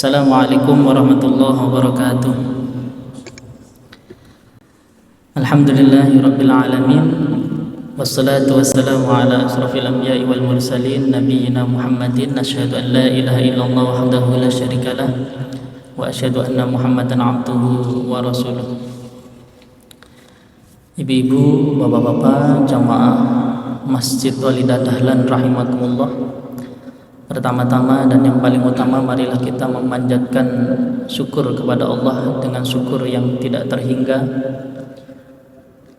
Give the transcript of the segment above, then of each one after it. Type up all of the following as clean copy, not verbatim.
Assalamualaikum warahmatullahi wabarakatuh. Alhamdulillahirabbil alamin. Wassalatu wassalamu ala asrofil anbiya'i wal mursalin nabiyyina Muhammadin. Asyhadu an la ilaha illallah wahdahu la syarikalah wa asyhadu anna Muhammadan abduhu wa rasuluh. Ibu-ibu, bapak-bapak, jamaah Masjid Walidah Dahlan rahimakumullah. Pertama-tama dan yang paling utama, marilah kita memanjatkan syukur kepada Allah dengan syukur yang tidak terhingga,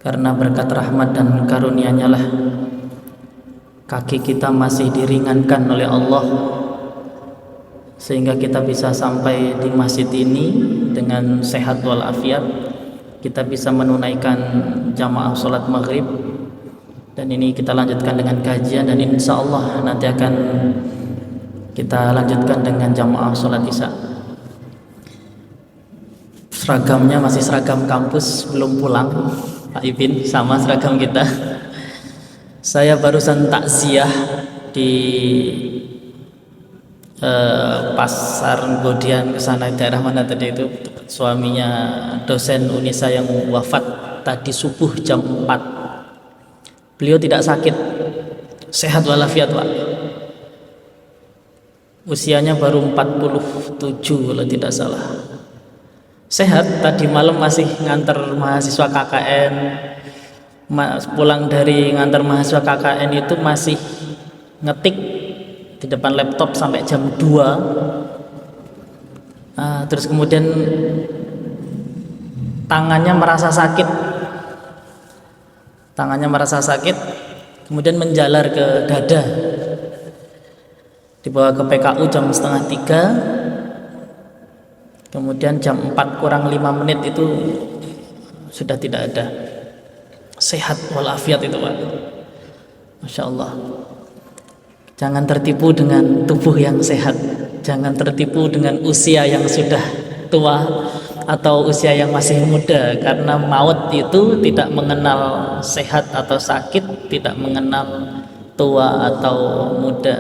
karena berkat rahmat dan karunia-Nya lah kaki kita masih diringankan oleh Allah sehingga kita bisa sampai di masjid ini dengan sehat walafiat. Kita bisa menunaikan jamaah sholat maghrib, dan ini kita lanjutkan dengan kajian, dan insya Allah nanti akan kita lanjutkan dengan jamaah sholat isya. Seragamnya masih seragam kampus, belum pulang Pak Ibin, sama seragam kita. Saya barusan takziah di Pasar Godian, kesana daerah mana tadi itu, suaminya dosen Unisa yang wafat tadi subuh jam 4. Beliau tidak sakit, sehat walafiat Pak. Usianya baru 47 kalau tidak salah. Sehat, tadi malam masih nganter mahasiswa KKN. Pulang dari nganter mahasiswa KKN itu masih ngetik di depan laptop sampai jam 2. Terus kemudian tangannya merasa sakit, kemudian menjalar ke dada, dibawa ke PKU jam setengah 3, kemudian jam 4 kurang 5 menit itu sudah tidak ada. Sehat walafiat itu Pak, Masya Allah. Jangan tertipu dengan tubuh yang sehat, jangan tertipu dengan usia yang sudah tua atau usia yang masih muda, karena maut itu tidak mengenal sehat atau sakit, tidak mengenal tua atau muda.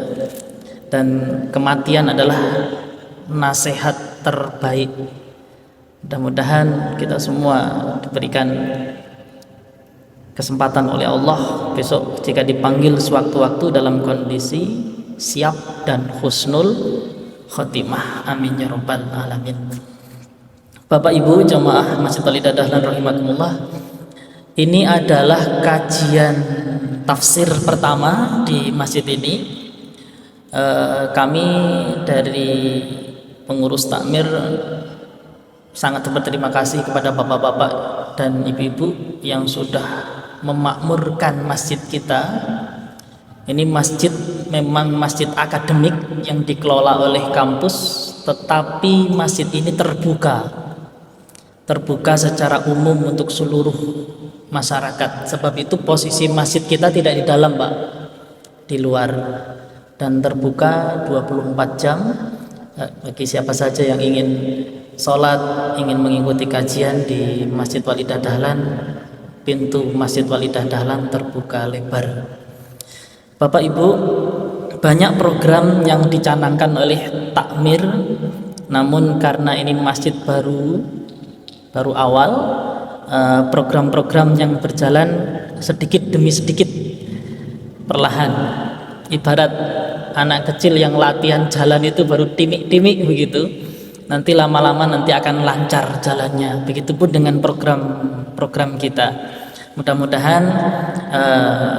Dan kematian adalah nasihat terbaik. Mudah-mudahan kita semua diberikan kesempatan oleh Allah besok jika dipanggil sewaktu-waktu dalam kondisi siap dan husnul khotimah. Amin ya rabbal alamin. Bapak Ibu jamaah Masjid Walidah Dahlan rahimakumullah, ini adalah kajian tafsir pertama di masjid ini. Kami dari pengurus takmir sangat berterima kasih kepada bapak-bapak dan ibu-ibu yang sudah memakmurkan masjid kita. Ini masjid memang masjid akademik yang dikelola oleh kampus, tetapi masjid ini terbuka secara umum untuk seluruh masyarakat. Sebab itu posisi masjid kita tidak di dalam Pak, di luar, dan terbuka 24 jam bagi siapa saja yang ingin sholat, ingin mengikuti kajian di Masjid Walidah Dahlan. Pintu Masjid Walidah Dahlan terbuka lebar. Bapak Ibu, banyak program yang dicanangkan oleh takmir, namun karena ini masjid baru awal, program-program yang berjalan sedikit demi sedikit, perlahan. Ibarat anak kecil yang latihan jalan itu baru timik-timik begitu, nanti lama-lama nanti akan lancar jalannya. Begitupun dengan program kita. Mudah-mudahan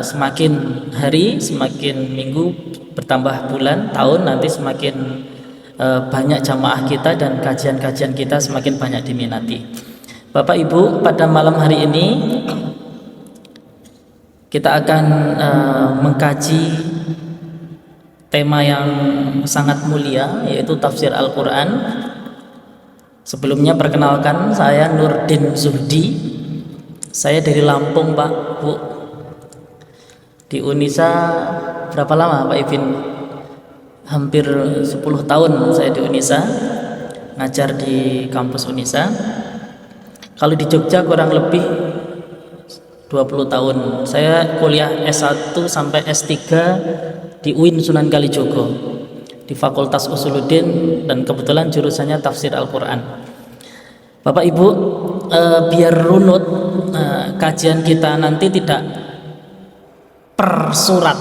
semakin hari, semakin minggu, bertambah bulan, tahun, nanti semakin banyak jamaah kita dan kajian-kajian kita semakin banyak diminati. Bapak Ibu, pada malam hari ini kita akan mengkaji tema yang sangat mulia, yaitu tafsir Al-Quran. Sebelumnya perkenalkan, saya Nurdin Zuhdi. Saya dari Lampung Pak, Bu. Di Unisa berapa lama Pak Ibin? Hampir 10 tahun saya di Unisa, ngajar di kampus Unisa. Kalau di Jogja kurang lebih 20 tahun. Saya kuliah S1 sampai S3 di UIN Sunan Kalijogo, di Fakultas Usuluddin dan kebetulan jurusannya tafsir Al-Quran. Bapak Ibu, biar runut kajian kita nanti tidak per surat,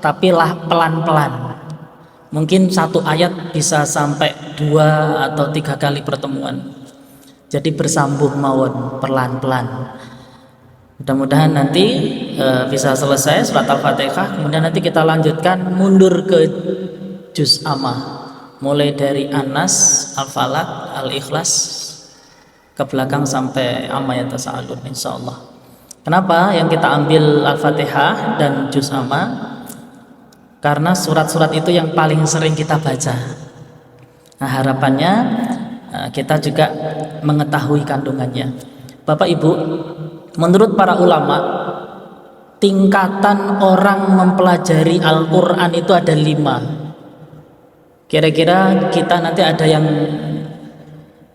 tapi lah pelan-pelan. Mungkin satu ayat bisa sampai 2 atau 3 kali pertemuan. Jadi bersambung mawon, pelan-pelan. Mudah-mudahan nanti bisa selesai surat Al-Fatihah, kemudian nanti kita lanjutkan mundur ke juz Amma, mulai dari An-Nas, Al-Falaq, Al-Ikhlas ke belakang sampai Amma Yatasaalun insyaallah. Kenapa yang kita ambil Al-Fatihah dan juz Amma? Karena surat-surat itu yang paling sering kita baca. Nah, harapannya kita juga mengetahui kandungannya. Bapak Ibu, menurut para ulama, tingkatan orang mempelajari Al-Quran itu ada 5. Kira-kira kita nanti ada yang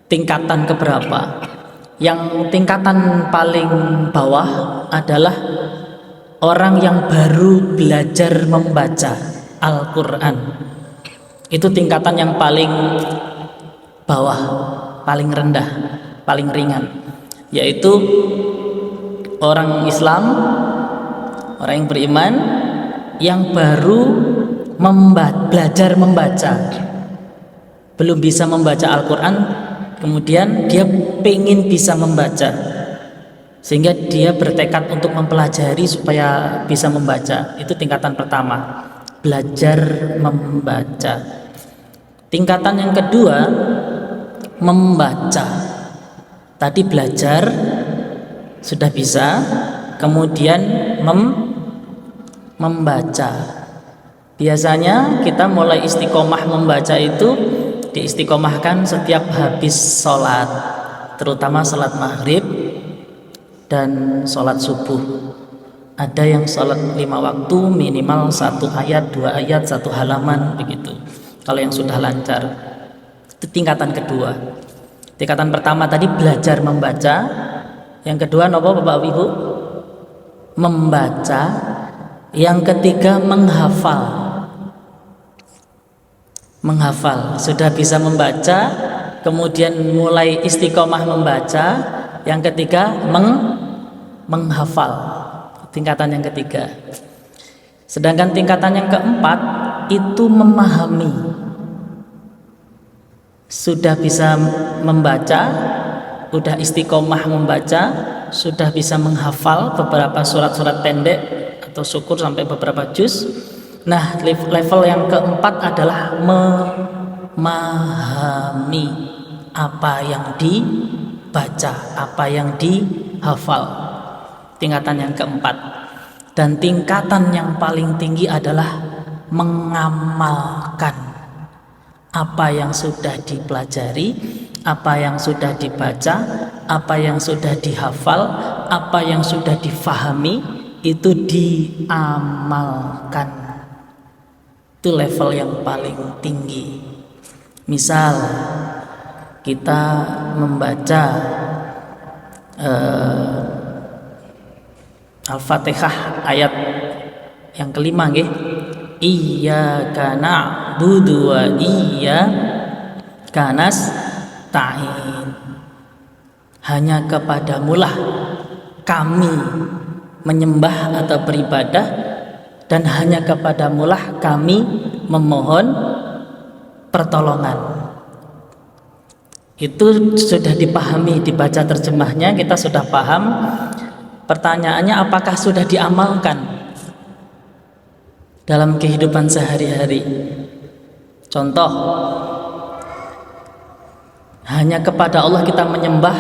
tingkatan keberapa? Yang tingkatan paling bawah adalah orang yang baru belajar membaca Al-Quran. Itu tingkatan yang paling bawah, paling rendah, paling ringan, yaitu orang Islam, orang yang beriman yang baru belajar membaca, belum bisa membaca Al-Quran, kemudian dia pengen bisa membaca, sehingga dia bertekad untuk mempelajari supaya bisa membaca. Itu tingkatan pertama, belajar membaca. Tingkatan yang kedua, membaca. Tadi belajar sudah bisa, kemudian membaca. Biasanya kita mulai istiqomah membaca itu diistiqomahkan setiap habis sholat, terutama sholat maghrib dan sholat subuh. Ada yang sholat 5 waktu minimal 1 ayat, 2 ayat, 1 halaman begitu, kalau yang sudah lancar. Itu tingkatan kedua. Tingkatan pertama tadi belajar membaca, yang kedua nopo Bapak Ibu? Membaca. Yang ketiga menghafal. Menghafal, sudah bisa membaca, kemudian mulai istiqomah membaca. Yang ketiga menghafal, tingkatan yang ketiga. Sedangkan tingkatan yang keempat itu memahami. Sudah bisa membaca, sudah istiqomah membaca, sudah bisa menghafal beberapa surat-surat pendek atau syukur sampai beberapa juz. Nah, level yang keempat adalah memahami apa yang dibaca, apa yang dihafal. Tingkatan yang keempat. Dan tingkatan yang paling tinggi adalah mengamalkan apa yang sudah dipelajari, apa yang sudah dibaca, apa yang sudah dihafal, apa yang sudah difahami, itu diamalkan. Itu level yang paling tinggi. Misal kita membaca Al-Fatihah ayat yang kelima nggih, iyyaka na'budu wa iyyaka nasta'in. Hanya kepadamulah kami menyembah atau beribadah, dan hanya kepadamulah kami memohon pertolongan. Itu sudah dipahami, dibaca terjemahnya kita sudah paham. Pertanyaannya, apakah sudah diamalkan dalam kehidupan sehari-hari? Contoh, hanya kepada Allah kita menyembah,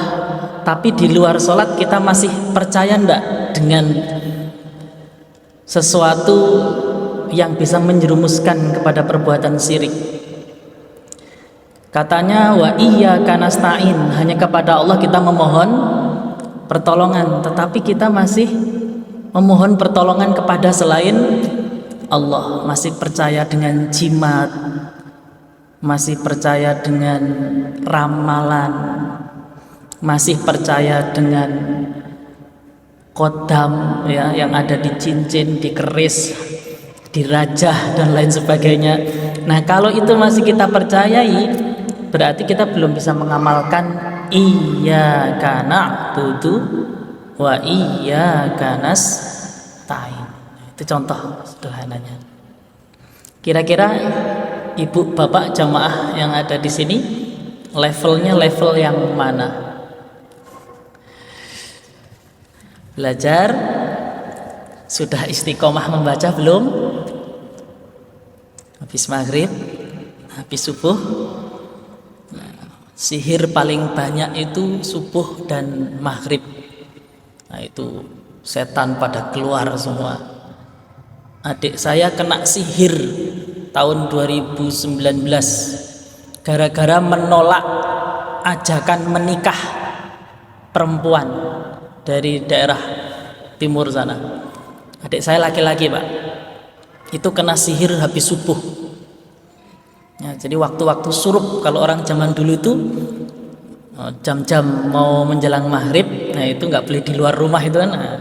tapi di luar sholat kita masih percaya enggak dengan sesuatu yang bisa menjerumuskan kepada perbuatan syirik? Katanya wa iyyaka nasta'in, hanya kepada Allah kita memohon pertolongan, tetapi kita masih memohon pertolongan kepada selain Allah, masih percaya dengan jimat, masih percaya dengan ramalan, masih percaya dengan kodam ya, yang ada di cincin, di keris, di rajah dan lain sebagainya. Nah, kalau itu masih kita percayai, berarti kita belum bisa mengamalkan iyyaka na'budu wa iyyaka nasta'in. Itu contoh sederhananya. Kira-kira ibu bapak jamaah yang ada di sini levelnya level yang mana? Belajar sudah istiqomah membaca belum? Habis maghrib, habis subuh. Sihir paling banyak itu subuh dan maghrib. Nah itu setan pada keluar semua. Adik saya kena sihir tahun 2019 gara-gara menolak ajakan menikah perempuan dari daerah timur sana. Adik saya laki-laki, Pak. Itu kena sihir habis subuh. Ya, jadi waktu-waktu surup, kalau orang zaman dulu itu jam-jam mau menjelang maghrib, nah itu nggak boleh di luar rumah itu kan. Nah,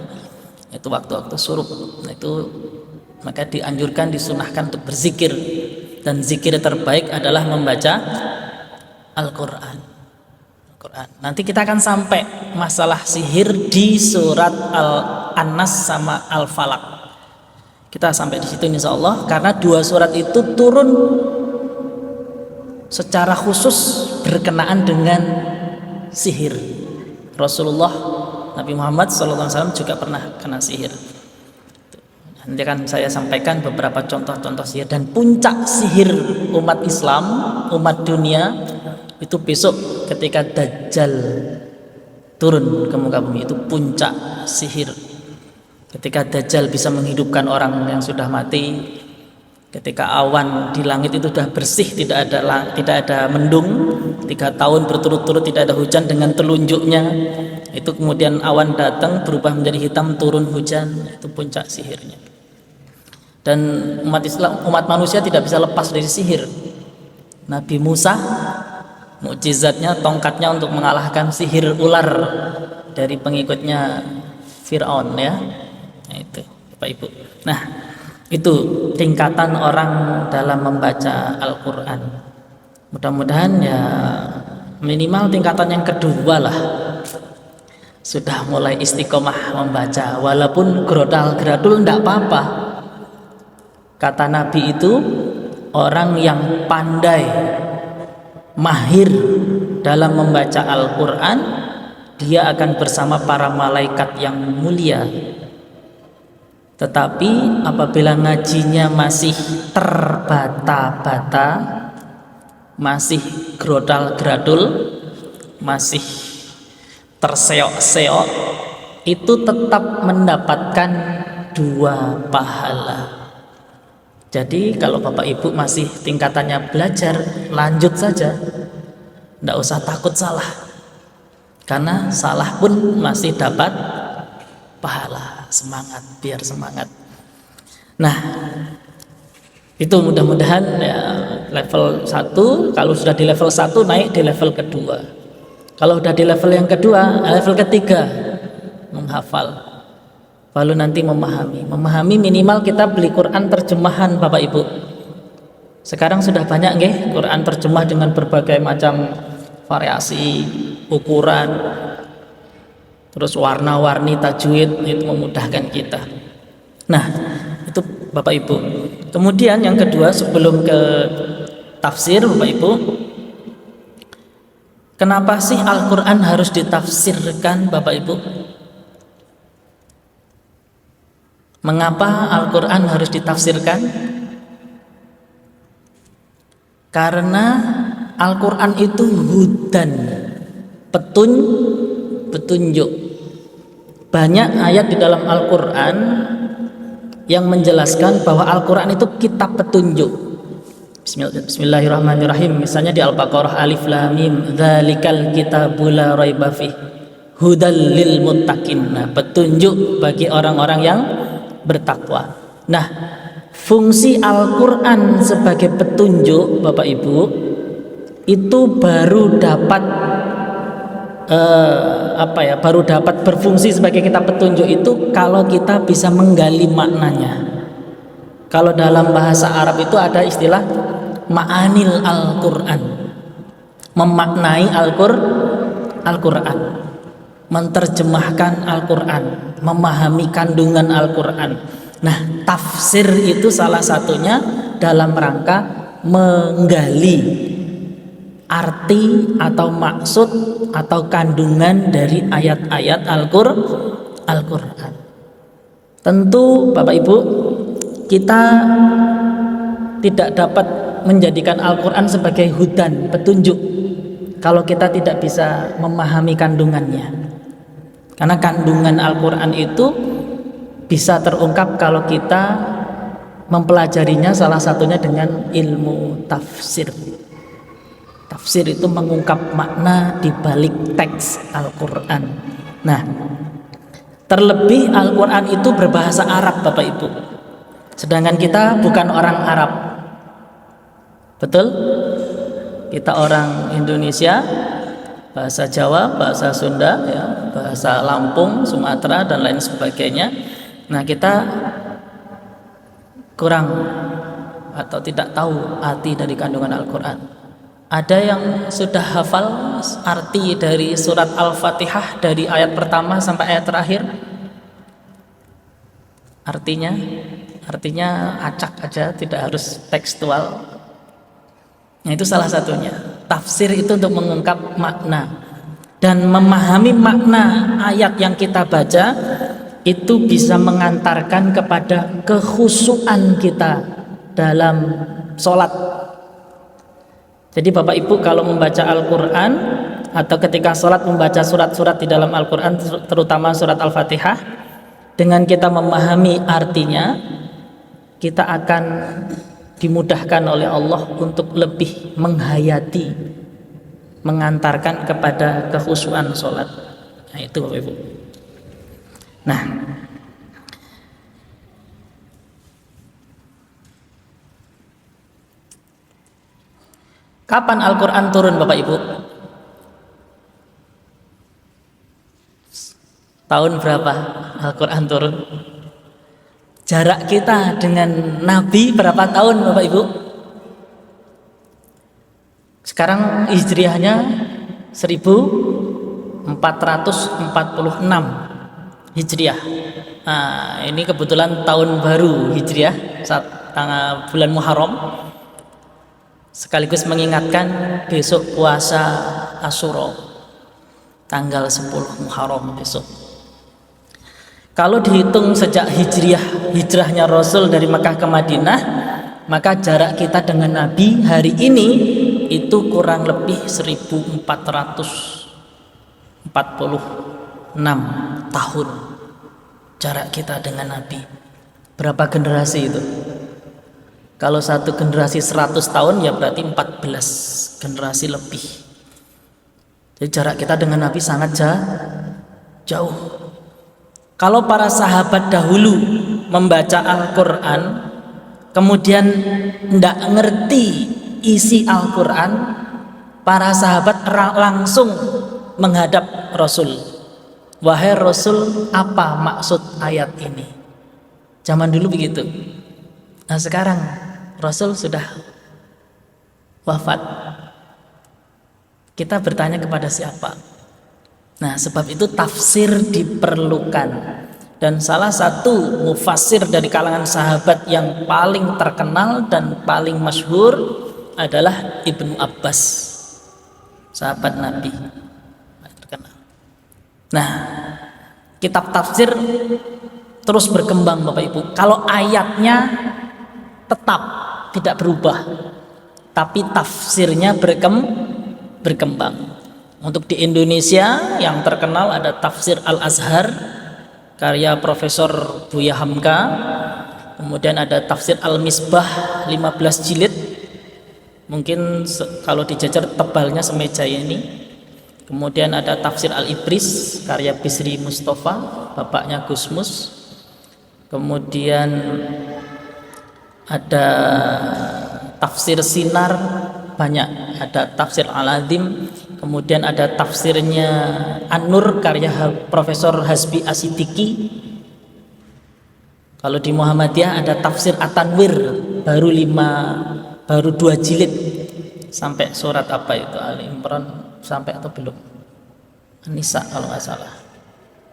itu waktu-waktu surup. Nah itu maka dianjurkan, disunahkan untuk berzikir, dan zikir terbaik adalah membaca Al-Quran. Nanti kita akan sampai masalah sihir di surat An-Nas sama Al-Falaq. Kita sampai di situ insya Allah, karena dua surat itu turun secara khusus berkenaan dengan sihir. Rasulullah Nabi Muhammad SAW juga pernah kena sihir. Nanti akan saya sampaikan beberapa contoh-contoh sihir. Dan puncak sihir umat Islam, umat dunia, itu besok ketika Dajjal turun ke muka bumi. Itu puncak sihir. Ketika Dajjal bisa menghidupkan orang yang sudah mati, ketika awan di langit itu sudah bersih, tidak ada mendung, 3 tahun berturut-turut tidak ada hujan, dengan telunjuknya itu kemudian awan datang berubah menjadi hitam, turun hujan. Itu puncak sihirnya. Dan umat Islam, umat manusia tidak bisa lepas dari sihir. Nabi Musa, mukjizatnya tongkatnya untuk mengalahkan sihir ular dari pengikutnya Fir'aun, ya. Nah, itu Bapak Ibu. Nah, itu tingkatan orang dalam membaca Al-Quran. Mudah-mudahan ya minimal tingkatan yang kedua lah sudah mulai istiqomah membaca, walaupun grodal-gradul enggak apa-apa. Kata Nabi itu, orang yang pandai, mahir dalam membaca Al-Quran, dia akan bersama para malaikat yang mulia. Tetapi apabila ngajinya masih terbata-bata, masih grodal-gradul, masih terseok-seok, itu tetap mendapatkan 2 pahala. Jadi kalau Bapak Ibu masih tingkatannya belajar, lanjut saja, tidak usah takut salah, karena salah pun masih dapat pahala. Semangat, biar semangat. Nah, itu mudah-mudahan ya, level 1. Kalau sudah di level 1, naik di level kedua. Kalau sudah di level yang kedua, level ketiga menghafal, lalu nanti memahami minimal kita beli Quran terjemahan, Bapak Ibu. Sekarang sudah banyak nggih Quran terjemah dengan berbagai macam variasi ukuran, terus warna-warni, tajwid, itu memudahkan kita. Nah, itu Bapak Ibu. Kemudian yang kedua, sebelum ke tafsir, Bapak Ibu, kenapa sih Al-Quran harus ditafsirkan, Bapak Ibu? Mengapa Al-Quran harus ditafsirkan? Karena Al-Quran itu hudan, petunjuk. Banyak ayat di dalam Al-Quran yang menjelaskan bahwa Al-Quran itu kitab petunjuk. Bismillahirrahmanirrahim. Misalnya di Al-Baqarah, Alif Lam Mim, dzalikal kitabu la raiba fih, hudal lil muttaqin. Nah, petunjuk bagi orang-orang yang bertakwa. Nah, fungsi Al-Quran sebagai petunjuk, Bapak Ibu, itu baru dapat baru dapat berfungsi sebagai kitab petunjuk itu kalau kita bisa menggali maknanya. Kalau dalam bahasa Arab itu ada istilah ma'anil Al-Quran. memaknai Al-Quran, menerjemahkan Al-Quran, memahami kandungan Al-Quran. Nah, tafsir itu salah satunya dalam rangka menggali arti atau maksud atau kandungan dari ayat-ayat Al-Quran. Tentu Bapak Ibu, kita tidak dapat menjadikan Al-Quran sebagai hudan, petunjuk, kalau kita tidak bisa memahami kandungannya. Karena kandungan Al-Quran itu bisa terungkap kalau kita mempelajarinya, salah satunya dengan ilmu tafsir. Tafsir itu mengungkap makna di balik teks Al-Quran. Nah, terlebih Al-Quran itu berbahasa Arab Bapak Ibu, sedangkan kita bukan orang Arab. Betul? Kita orang Indonesia, bahasa Jawa, bahasa Sunda, ya, bahasa Lampung, Sumatera, dan lain sebagainya. Nah, kita kurang atau tidak tahu arti dari kandungan Al-Quran. Ada yang sudah hafal arti dari surat Al-Fatihah dari ayat pertama sampai ayat terakhir? Artinya acak aja, tidak harus tekstual. Nah, itu salah satunya. Tafsir itu untuk mengungkap makna dan memahami makna ayat yang kita baca, itu bisa mengantarkan kepada kekhusyuan kita dalam sholat. Jadi Bapak Ibu kalau membaca Al-Quran atau ketika sholat membaca surat-surat di dalam Al-Quran, terutama surat Al-Fatihah, dengan kita memahami artinya, kita akan dimudahkan oleh Allah untuk lebih menghayati, mengantarkan kepada kekhusyuan sholat. Nah, itu Bapak Ibu. Nah, kapan Al-Quran turun Bapak Ibu? Tahun berapa Al-Quran turun? Jarak kita dengan Nabi berapa tahun Bapak Ibu? Sekarang hijriahnya 1446 hijriah. Nah, ini kebetulan tahun baru hijriah, saat tanggal bulan Muharram, sekaligus mengingatkan besok puasa Asyura, tanggal 10 Muharram besok. Kalau dihitung sejak hijrahnya Rasul dari Makkah ke Madinah, maka jarak kita dengan Nabi hari ini itu kurang lebih 1446 tahun jarak kita dengan Nabi. Berapa generasi itu? Kalau satu generasi 100 tahun, ya berarti 14 generasi lebih. Jadi jarak kita dengan Nabi sangat jauh. Kalau para sahabat dahulu membaca Al-Quran, kemudian tidak ngerti isi Al-Quran, para sahabat langsung menghadap Rasul. Wahai Rasul, apa maksud ayat ini? Zaman dulu begitu. Nah, sekarang Rasul sudah wafat. Kita bertanya kepada siapa? Nah, sebab itu tafsir diperlukan. Dan salah satu mufassir dari kalangan sahabat yang paling terkenal dan paling masyhur adalah Ibnu Abbas, sahabat Nabi terkenal. Nah, kitab tafsir terus berkembang Bapak Ibu. Kalau ayatnya tetap tidak berubah, tapi tafsirnya berkembang. Untuk di Indonesia yang terkenal ada tafsir Al-Azhar karya Profesor Buya Hamka, kemudian ada tafsir Al-Misbah 15 jilid, mungkin kalau dijajar tebalnya semeja ini. Kemudian ada tafsir Al-Ibris karya Bisri Mustafa, bapaknya Gusmus. Kemudian ada tafsir Sinar, banyak, ada tafsir Al-Azim. Kemudian ada tafsirnya An-Nur karya Profesor Hasbi Asidiki. Kalau di Muhammadiyah ada tafsir At-Tanwir baru 2 jilid sampai surat apa itu, Ali Imran sampai atau belum? Nisa kalau nggak salah.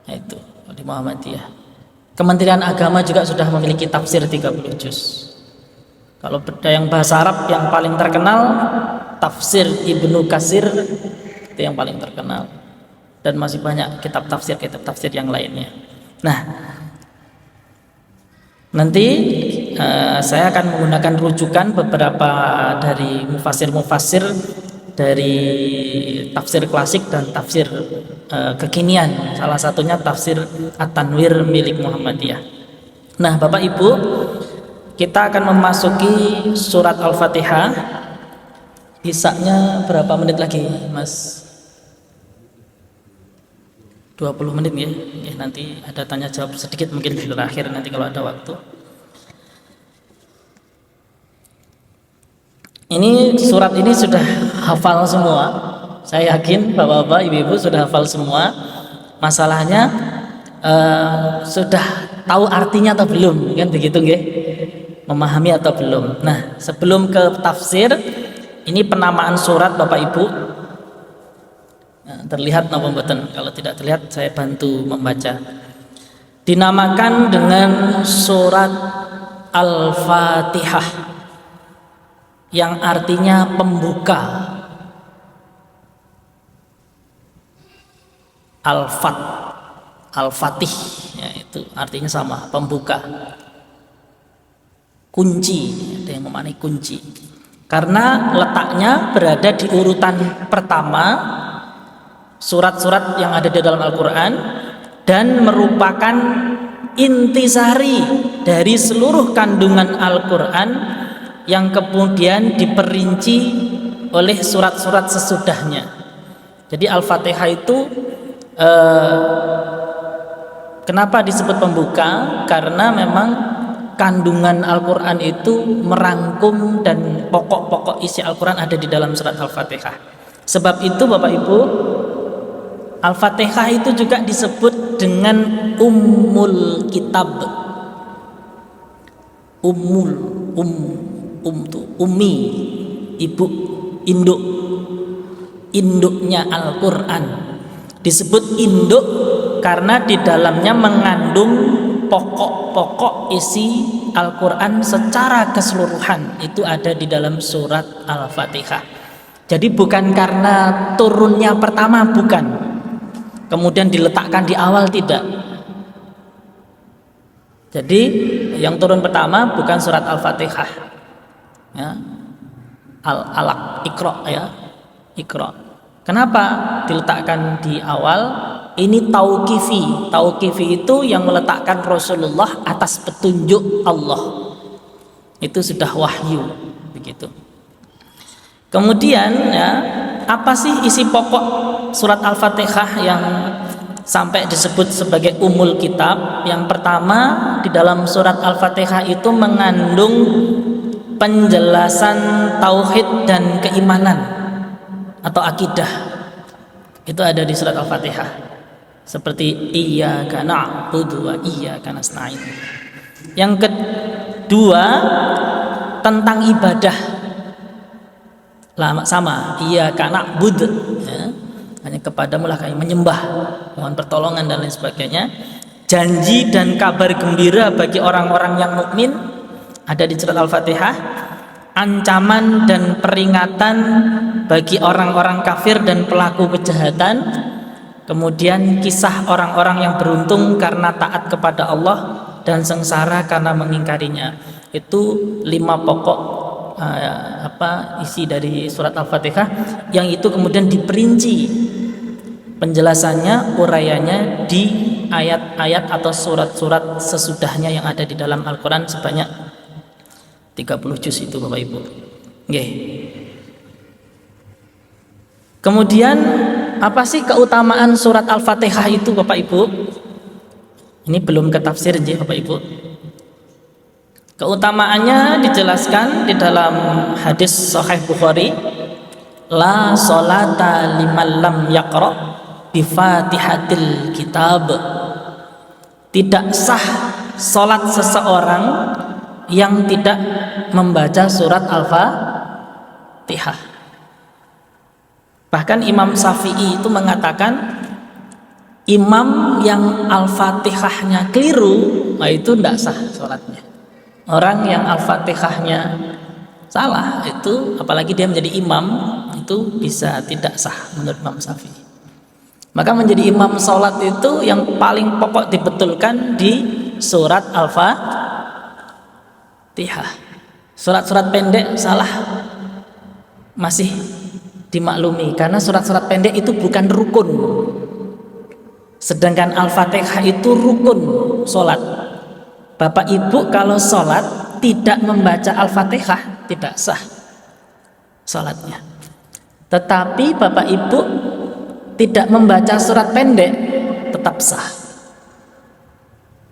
Nah, itu di Muhammadiyah. Kementerian Agama juga sudah memiliki tafsir 30 juz. Kalau yang bahasa Arab yang paling terkenal tafsir Ibnu Katsir, itu yang paling terkenal, dan masih banyak kitab tafsir yang lainnya. Nah, nanti saya akan menggunakan rujukan beberapa dari mufassir dari tafsir klasik dan tafsir kekinian. Salah satunya tafsir At-Tanwir milik Muhammadiyah. Nah, Bapak Ibu, kita akan memasuki surat Al-Fatihah. Isaknya berapa menit lagi, Mas? 20 menit ya. Nanti ada tanya jawab sedikit mungkin di terakhir nanti kalau ada waktu. Ini surat ini sudah hafal semua. Saya yakin Bapak-bapak, Ibu-ibu sudah hafal semua. Masalahnya sudah tahu artinya atau belum, kan begitu nggih? Memahami atau belum. Nah, sebelum ke tafsir, ini penamaan surat Bapak Ibu. Nah, terlihat napa mboten? Kalau tidak terlihat saya bantu membaca. Dinamakan dengan surat Al-Fatihah, yang artinya pembuka. Al-Fatih ya, itu artinya sama, pembuka, kunci, ada yang memaknai kunci, karena letaknya berada di urutan pertama surat-surat yang ada di dalam Al-Quran dan merupakan intisari dari seluruh kandungan Al-Quran yang kemudian diperinci oleh surat-surat sesudahnya. Jadi Al-Fatihah itu kenapa disebut pembuka? Karena memang kandungan Al-Quran itu merangkum dan pokok-pokok isi Al-Quran ada di dalam surat Al-Fatihah. Sebab itu Bapak Ibu, Al-Fatihah itu juga disebut dengan Ummul Kitab. Ummi, ibu, induknya Al-Quran. Disebut induk karena di dalamnya mengandung pokok-pokok isi Al-Quran secara keseluruhan. Itu ada di dalam surat Al-Fatihah. Jadi bukan karena turunnya pertama, bukan, kemudian diletakkan di awal, tidak. Jadi yang turun pertama bukan surat Al-Fatihah ya, Al-Alaq, Iqra ya, Iqra. Kenapa diletakkan di awal? Ini tauqifi itu yang meletakkan Rasulullah atas petunjuk Allah. Itu sudah wahyu begitu. Kemudian ya, apa sih isi pokok surat Al-Fatihah yang sampai disebut sebagai Ummul Kitab? Yang pertama, di dalam surat Al-Fatihah itu mengandung penjelasan tauhid dan keimanan atau akidah. Itu ada di surat Al-Fatihah. Seperti iyyaka na'budu wa iyyaka nasta'in. Yang kedua, tentang ibadah. Sama, iyyaka na'budu ya, hanya kepadamu lah kami menyembah, mohon pertolongan dan lain sebagainya. Janji dan kabar gembira bagi orang-orang yang mukmin ada di surat Al-Fatihah. Ancaman dan peringatan bagi orang-orang kafir dan pelaku kejahatan. Kemudian kisah orang-orang yang beruntung karena taat kepada Allah dan sengsara karena mengingkarinya. Itu 5 pokok isi dari surat Al-Fatihah yang itu kemudian diperinci penjelasannya, uraiannya di ayat-ayat atau surat-surat sesudahnya yang ada di dalam Al-Quran sebanyak 30 juz itu Bapak Ibu. Nggih. Kemudian apa sih keutamaan surat Al-Fatihah itu Bapak Ibu? Ini belum ke tafsir nggih Bapak Ibu. Keutamaannya dijelaskan di dalam hadis Sahih Bukhari, la sholata liman lam yaqra bi Fatihatil Kitab. Tidak sah salat seseorang yang tidak membaca surat Al-Fatihah. Bahkan Imam Syafi'i itu mengatakan imam yang Al-Fatihahnya keliru, nah itu tidak sah sholatnya. Orang yang Al-Fatihahnya salah itu, apalagi dia menjadi imam, itu bisa tidak sah menurut Imam Syafi'i. Maka menjadi imam sholat itu yang paling pokok dibetulkan di surat Al-Fatihah. Surat-surat pendek salah masih dimaklumi, karena surat-surat pendek itu bukan rukun, sedangkan Al-Fatihah itu rukun sholat. Bapak ibu kalau sholat tidak membaca Al-Fatihah tidak sah sholatnya. Tetapi bapak ibu tidak membaca surat pendek tetap sah.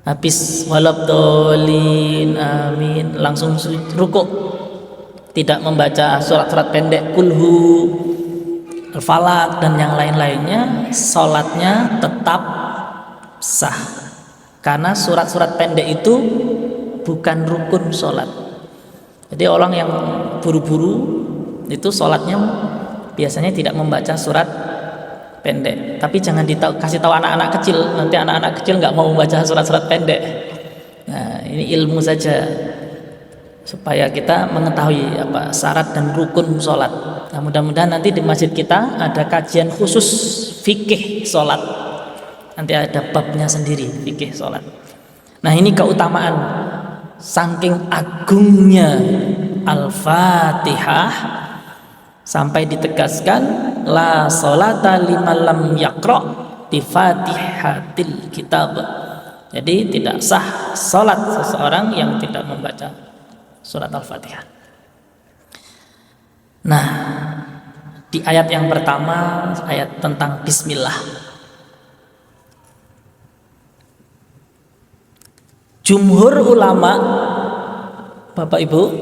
Habis walabdolin amin langsung rukuk, tidak membaca surat-surat pendek kulhu, Al-Falaq dan yang lain-lainnya, sholatnya tetap sah, karena surat-surat pendek itu bukan rukun sholat. Jadi orang yang buru-buru itu sholatnya biasanya tidak membaca surat pendek. Tapi jangan kasih tahu anak-anak kecil, nanti anak-anak kecil nggak mau membaca surat-surat pendek. Nah, ini ilmu saja supaya kita mengetahui apa syarat dan rukun sholat. Nah, mudah-mudahan nanti di masjid kita ada kajian khusus fikih sholat. Nanti ada babnya sendiri fikih sholat. Nah, ini keutamaan saking agungnya Al-Fatihah sampai ditegaskan la sholata liman lam yaqra bi Fatihatil kitab. Jadi tidak sah sholat seseorang yang tidak membaca surat Al-Fatihah. Nah, di ayat yang pertama, ayat tentang bismillah, jumhur ulama, Bapak Ibu,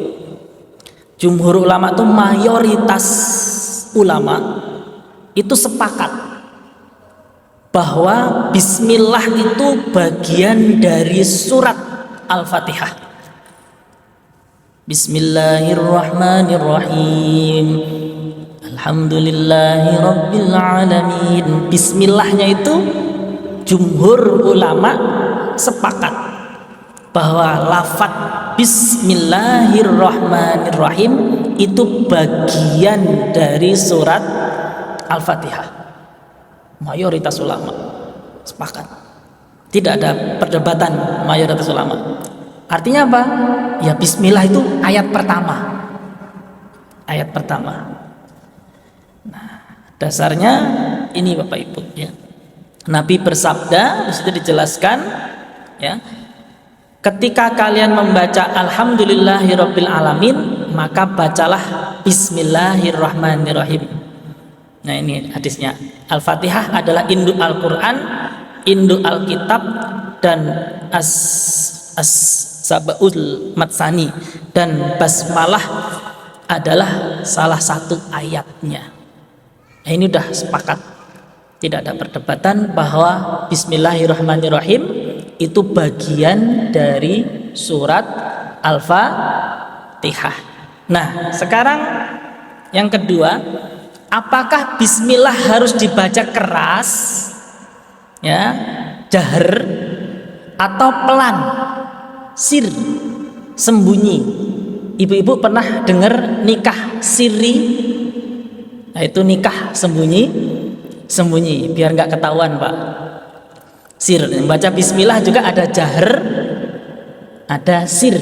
jumhur ulama itu mayoritas ulama itu sepakat bahwa bismillah itu bagian dari surat Al-Fatihah. Bismillahirrahmanirrahim. Alhamdulillahi rabbil alamin. Bismillahnya itu jumhur ulama sepakat bahwa lafaz Bismillahirrahmanirrahim itu bagian dari surat Al-Fatihah. Mayoritas ulama sepakat. Tidak ada perdebatan mayoritas ulama. Artinya apa? Ya bismillah itu ayat pertama. Ayat pertama. Nah, dasarnya ini Bapak Ibu ya. Nabi bersabda, di situ dijelaskan ya, ketika kalian membaca alhamdulillahirabbil alamin, maka bacalah bismillahirrahmanirrahim. Nah, ini hadisnya. Al-Fatihah adalah induk Al-Qur'an, induk Alkitab, dan Sabaul Matsani, dan basmalah adalah salah satu ayatnya. Nah, ini udah sepakat, tidak ada perdebatan bahwa bismillahirrahmanirrahim itu bagian dari surat Al-Fatihah. Nah, sekarang yang kedua, apakah bismillah harus dibaca keras ya, jahar, atau pelan, sir, sembunyi? Ibu-ibu pernah dengar nikah siri? Nah, itu nikah sembunyi, biar nggak ketahuan, Pak. Sir, membaca bismillah juga ada jahar, ada sir.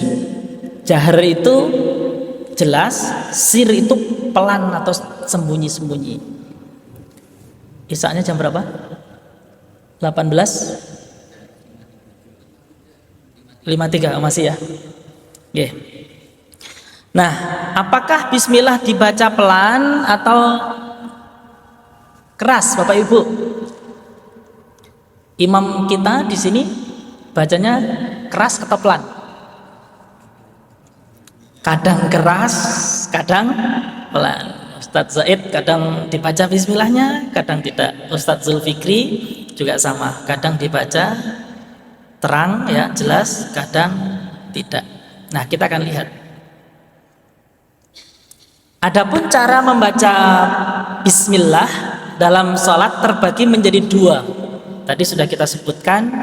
Jahar itu jelas, sir itu pelan atau sembunyi-sembunyi. Isanya jam berapa? 18:53 masih ya? Yeah. Nah, apakah bismillah dibaca pelan atau keras, Bapak Ibu? Imam kita di sini bacanya keras atau pelan? Kadang keras, kadang pelan. Ustadz Zaid kadang dibaca bismillahnya, kadang tidak. Ustadz Zulfikri juga sama, kadang dibaca terang ya, jelas, kadang tidak. Nah, kita akan lihat. Adapun cara membaca bismillah dalam sholat terbagi menjadi dua. Tadi sudah kita sebutkan,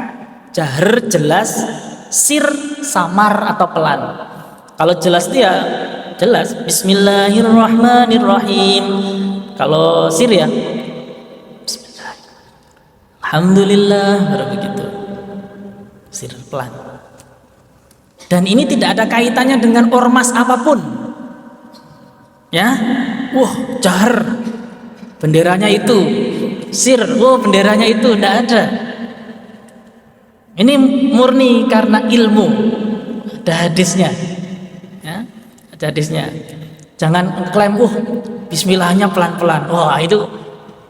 jahar jelas, sir samar atau pelan. Kalau jelas dia jelas Bismillahirrahmanirrahim. Kalau sir ya Bismillah, Alhamdulillah, baru begitu. Sir pelan. Dan ini tidak ada kaitannya dengan ormas apapun. Ya, jahar, benderanya itu, sir, benderanya itu, tidak ada. Ini murni karena ilmu, ada hadisnya, ya, ada hadisnya. Jangan klaim, bismillahnya pelan-pelan. Wah, itu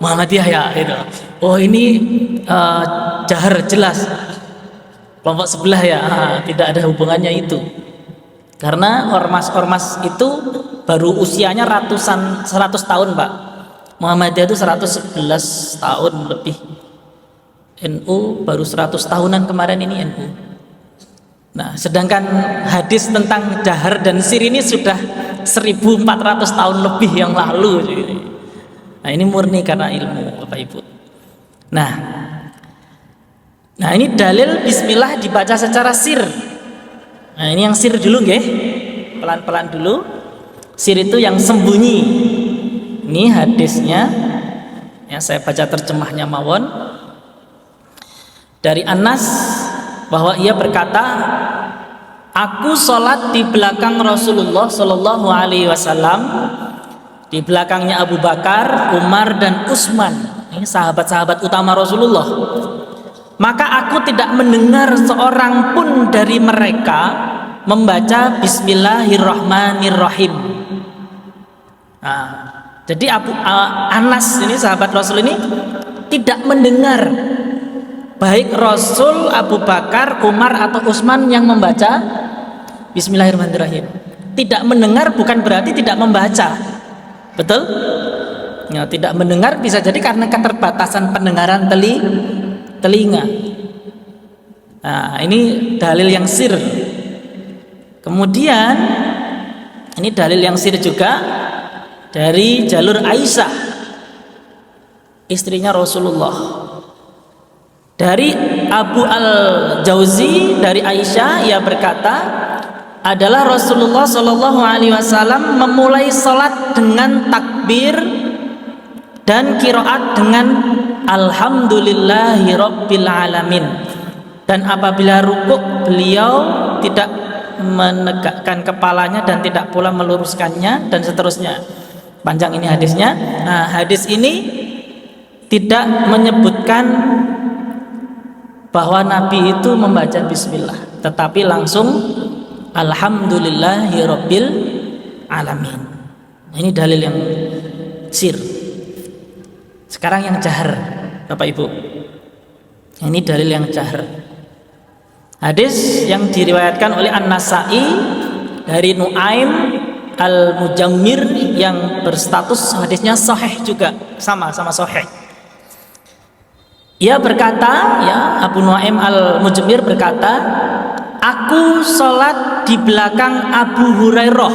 Muhammadiyah ya, itu. Ini jahar jelas, kelompok sebelah ya, tidak ada hubungannya itu. Karena ormas-ormas itu baru usianya 100 tahun, Pak. Muhammadiyah itu 111 tahun lebih. NU baru 100 tahunan kemarin ini NU. Nah, sedangkan hadis tentang jahar dan sir ini sudah 1400 tahun lebih yang lalu. Nah, ini murni karena ilmu, Bapak Ibu. Nah, ini dalil bismillah dibaca secara sir. Nah, ini yang sir dulu nggih. Pelan-pelan dulu. Sir itu yang sembunyi. Ini hadisnya. Ya, saya baca terjemahnya mawon. Dari Anas bahwa ia berkata, aku sholat di belakang Rasulullah Shallallahu Alaihi Wasallam, di belakangnya Abu Bakar, Umar dan Utsman. Ini sahabat-sahabat utama Rasulullah. Maka aku tidak mendengar seorang pun dari mereka membaca Bismillahirrahmanirrahim. Nah, jadi Anas ini sahabat Rasul ini tidak mendengar baik Rasul, Abu Bakar, Umar atau Utsman yang membaca Bismillahirrahmanirrahim. Tidak mendengar bukan berarti tidak membaca, betul? Ya, tidak mendengar bisa jadi karena keterbatasan pendengaran telinga. Nah, ini dalil yang sir. Kemudian ini dalil yang sir juga dari jalur Aisyah, istrinya Rasulullah. Dari Abu Al-Jauzi dari Aisyah, ia berkata, adalah Rasulullah Shallallahu Alaihi Wasallam memulai salat dengan takbir dan qiraat dengan Alhamdulillahirabbil alamin. Dan apabila rukuk beliau tidak menegakkan kepalanya dan tidak pula meluruskannya dan seterusnya. Panjang ini hadisnya. Nah, hadis ini tidak menyebutkan bahwa Nabi itu membaca bismillah, tetapi langsung Alhamdulillahirabbil alamin. Ini dalil yang sir. Sekarang yang jahar, Bapak Ibu. Ini dalil yang jahar. Hadis yang diriwayatkan oleh An-Nasa'i dari Nu'aim Al-Mujammir yang berstatus hadisnya sahih juga, sama sahih. Ia berkata, ya, Abu Nu'aim Al-Mujammir berkata, aku sholat di belakang Abu Hurairah.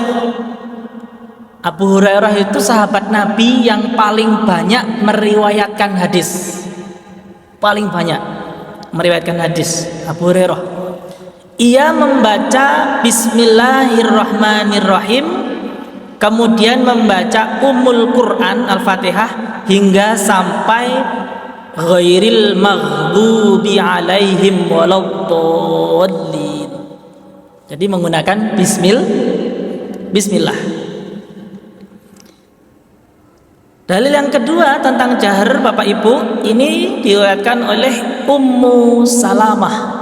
Abu Hurairah itu sahabat Nabi yang paling banyak meriwayatkan hadis. Paling banyak meriwayatkan hadis, Abu Hurairah. Ia membaca Bismillahirrahmanirrahim, kemudian membaca Ummul Quran Al-Fatihah hingga sampai ghairil maghdubi alaihim waladdallin. Jadi menggunakan bismillah. Dalil yang kedua tentang jahar, Bapak Ibu, ini diriwayatkan oleh Ummu Salamah.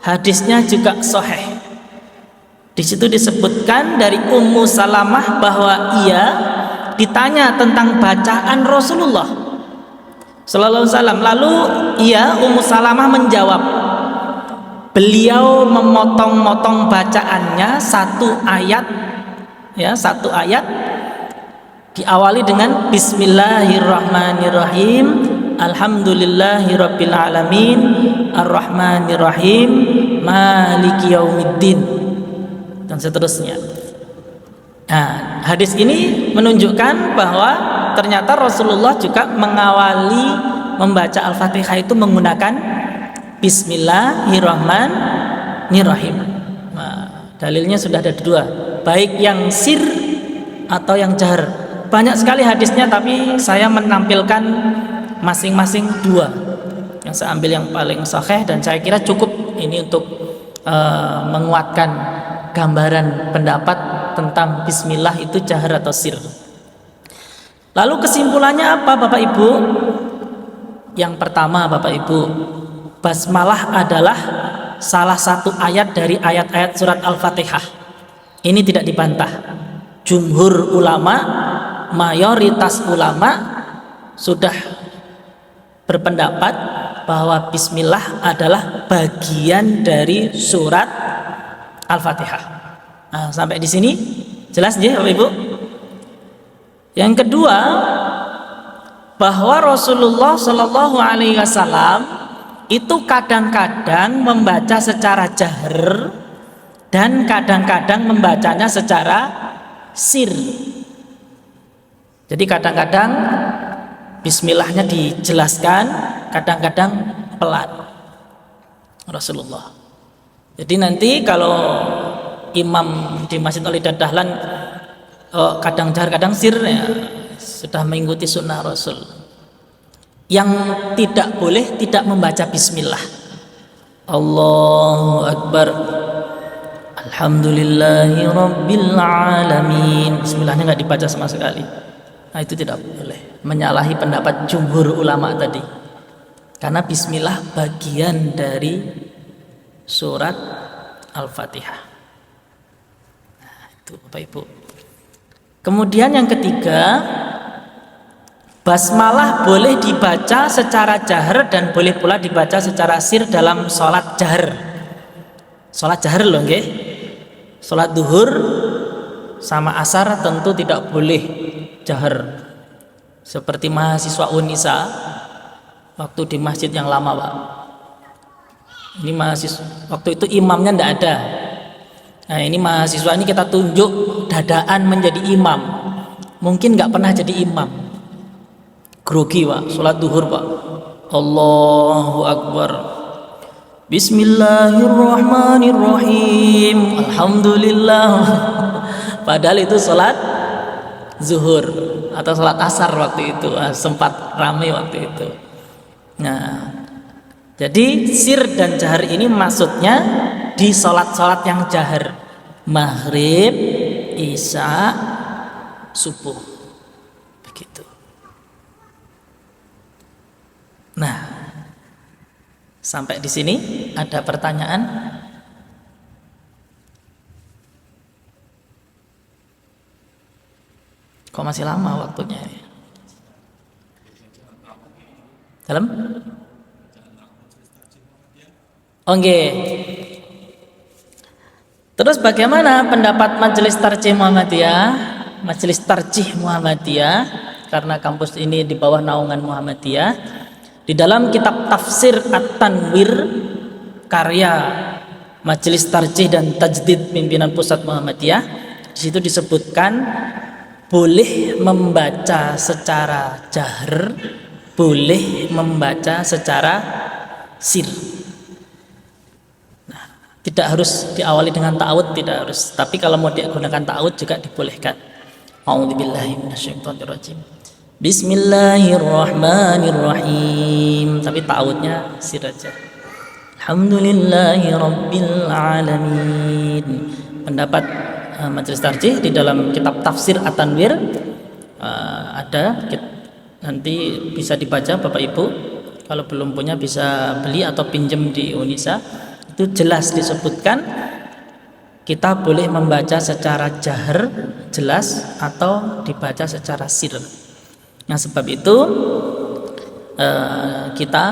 Hadisnya juga sahih. Di situ disebutkan dari Ummu Salamah bahwa ia ditanya tentang bacaan Rasulullah sallallahu alaihi wasallam. Lalu Ummu Salamah menjawab, beliau memotong-motong bacaannya satu ayat diawali dengan Bismillahirrahmanirrahim, Alhamdulillahirabbil alamin, Arrahmanirrahim, Maliki yaumiddin, dan seterusnya. Nah, hadis ini menunjukkan bahwa ternyata Rasulullah juga mengawali membaca Al-Fatihah itu menggunakan Bismillahirrahmanirrahim. Nah, dalilnya sudah ada dua, baik yang sir atau yang jahar. Banyak sekali hadisnya, tapi saya menampilkan masing-masing dua. Yang saya ambil yang paling sahih dan saya kira cukup ini untuk menguatkan gambaran pendapat tentang bismillah itu jahar atau sir. Lalu kesimpulannya apa Bapak Ibu? Yang pertama Bapak Ibu, basmalah adalah salah satu ayat dari ayat-ayat surat Al-Fatihah. Ini tidak dibantah. Jumhur ulama, mayoritas ulama sudah berpendapat bahwa bismillah adalah bagian dari surat Al-Fatihah. Nah, sampai di sini jelas ya Bapak Ibu? Yang kedua, bahwa Rasulullah Shallallahu Alaihi Wasallam itu kadang-kadang membaca secara jahar dan kadang-kadang membacanya secara sir. Jadi kadang-kadang bismillahnya dijelaskan, kadang-kadang pelan Rasulullah. Jadi nanti kalau imam di Masjid Al-Hidayah Dahlan kadang jahar kadang sir, ya, sudah mengikuti sunnah Rasul. Yang tidak boleh tidak membaca bismillah. Allahu Akbar, Alhamdulillahi Rabbil Alamin. Bismillahnya nggak dibaca sama sekali. Nah, itu tidak boleh, menyalahi pendapat jumhur ulama tadi. Karena bismillah bagian dari surat Al-Fatihah. Nah, itu Bapak Ibu. Kemudian yang ketiga, basmalah boleh dibaca secara jahar dan boleh pula dibaca secara sir dalam sholat jahar. Sholat jahar loh nggih. Sholat duhur sama asar tentu tidak boleh jahar. Seperti mahasiswa Unisa waktu di masjid yang lama Pak. Ini mahasiswa waktu itu imamnya tidak ada. Nah, ini mahasiswa ini kita tunjuk dadaan menjadi imam. Mungkin nggak pernah jadi imam. Grogi Pak, sholat duhur Pak. Allahu Akbar, Bismillahirrahmanirrahim, Alhamdulillah. Padahal itu sholat zuhur atau sholat asar waktu itu, sempat ramai waktu itu. Nah, jadi sir dan jahar ini maksudnya di sholat-sholat yang jahar, maghrib, isya, subuh, begitu. Nah, sampai di sini ada pertanyaan? Kok masih lama waktunya? Dalam? Oke. Terus bagaimana pendapat Majelis Tarjih Muhammadiyah? Majelis Tarjih Muhammadiyah, karena kampus ini di bawah naungan Muhammadiyah, di dalam kitab Tafsir At-Tanwir karya Majelis Tarjih dan Tajdid Pimpinan Pusat Muhammadiyah, di situ disebutkan boleh membaca secara jahar, boleh membaca secara sir. Tidak harus diawali dengan ta'awud, tidak harus. Tapi kalau mau digunakan ta'awud juga dibolehkan. A'udzubillahi minasyaitonirrajim. Bismillahirrahmanirrahim. Tapi ta'awudnya sir aja. Alhamdulillahi Rabbil Alamin. Pendapat Majelis Tarjih di dalam kitab Tafsir At-Tanwir ada, nanti bisa dibaca Bapak Ibu. Kalau belum punya bisa beli atau pinjam di Unisa. Itu jelas disebutkan kita boleh membaca secara jahar jelas atau dibaca secara sir. Nah, sebab itu kita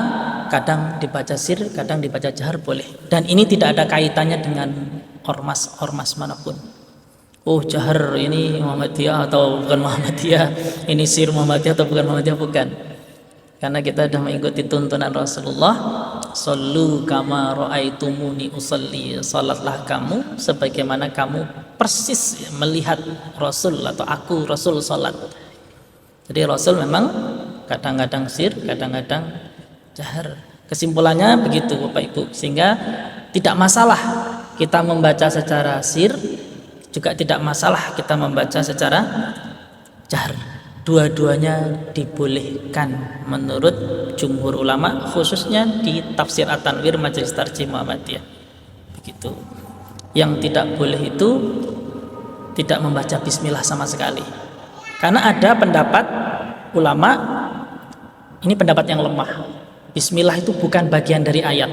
kadang dibaca sir, kadang dibaca jahar boleh. Dan ini tidak ada kaitannya dengan ormas manapun. Oh, jahar ini Muhammadiyah atau bukan Muhammadiyah, ini sir Muhammadiyah atau bukan Muhammadiyah, bukan. Karena kita sudah mengikuti tuntunan Rasulullah, sallu kama ra'aitumuni usalli, salatlah kamu sebagaimana kamu persis melihat Rasul atau aku Rasul sholat. Jadi Rasul memang kadang-kadang sir, kadang-kadang jahar. Kesimpulannya begitu Bapak Ibu, sehingga tidak masalah kita membaca secara sir, juga tidak masalah kita membaca secara jahar. Dua-duanya dibolehkan menurut jumhur ulama, khususnya di tafsir At-Tanwir Majelis Tarjih Muhammadiyah. Begitu. Yang tidak boleh itu tidak membaca bismillah sama sekali. Karena ada pendapat ulama, ini pendapat yang lemah. Bismillah itu bukan bagian dari ayat.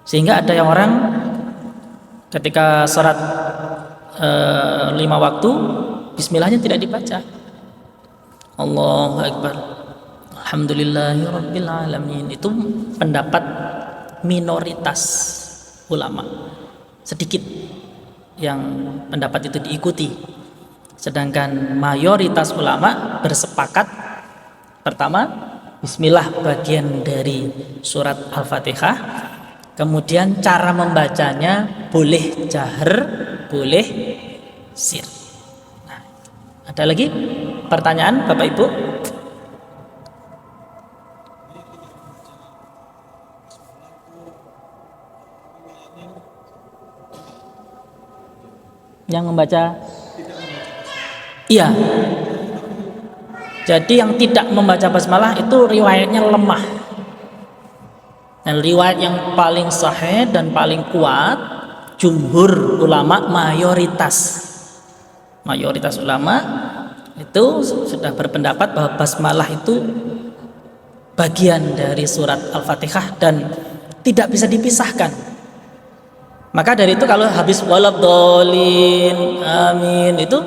Sehingga ada yang orang ketika sholat 5 waktu, bismillahnya tidak dibaca. Allahu Akbar, Alhamdulillahirabbil alamin. Itu pendapat minoritas ulama. Sedikit yang pendapat itu diikuti. Sedangkan mayoritas ulama bersepakat, pertama, bismillah bagian dari surat Al-Fatihah. Kemudian cara membacanya boleh jahar, boleh sir. Nah, ada lagi pertanyaan Bapak Ibu? Yang membaca? Iya. Jadi yang tidak membaca basmalah itu riwayatnya lemah. Dan riwayat yang paling sahih dan paling kuat, jumhur ulama, mayoritas ulama itu sudah berpendapat bahwa basmalah itu bagian dari surat Al-Fatihah dan tidak bisa dipisahkan. Maka dari itu kalau habis waladhdallin amin itu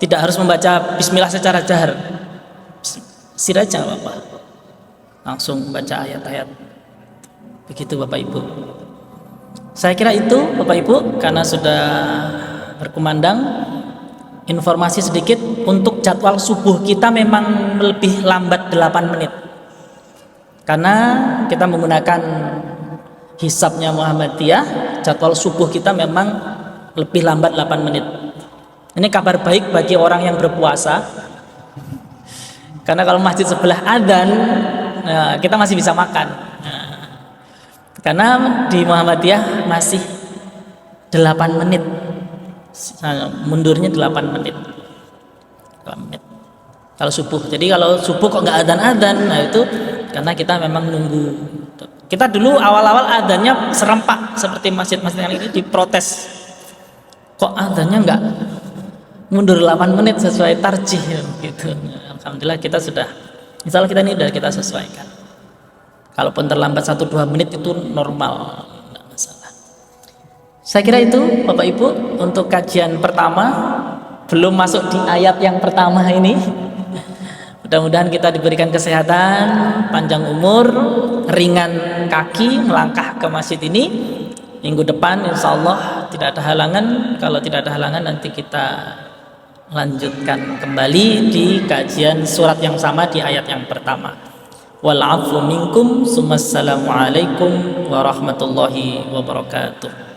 tidak harus membaca bismillah secara jahar, sir aja Bapak, langsung baca ayat-ayat. Begitu Bapak Ibu. Saya kira itu Bapak Ibu, karena sudah berkumandang. Informasi sedikit untuk jadwal subuh kita memang lebih lambat 8 menit. Karena kita menggunakan hisabnya Muhammadiyah, jadwal subuh kita memang lebih lambat 8 menit. Ini kabar baik bagi orang yang berpuasa. Karena kalau masjid sebelah adzan, kita masih bisa makan. Karena di Muhammadiyah masih 8 menit. Mundurnya 8 menit. 8 menit. Kalau subuh. Jadi kalau subuh kok nggak adzan-adzan, nah itu karena kita memang nunggu. Kita dulu awal-awal adzannya serempak seperti masjid-masjid yang ini diprotes. Kok adzannya enggak mundur 8 menit sesuai tarjih gitu. Alhamdulillah kita sudah, insyaallah kita ini sudah kita sesuaikan. Kalaupun terlambat 1-2 menit itu normal, enggak masalah. Saya kira itu Bapak Ibu untuk kajian pertama, belum masuk di ayat yang pertama ini. Mudah-mudahan kita diberikan kesehatan, panjang umur, ringan kaki melangkah ke masjid ini. Minggu depan insya Allah tidak ada halangan. Kalau tidak ada halangan nanti kita lanjutkan kembali di kajian surat yang sama di ayat yang pertama. Wal 'afwu minkum, summa assalamu alaikum warahmatullahi wabarakatuh.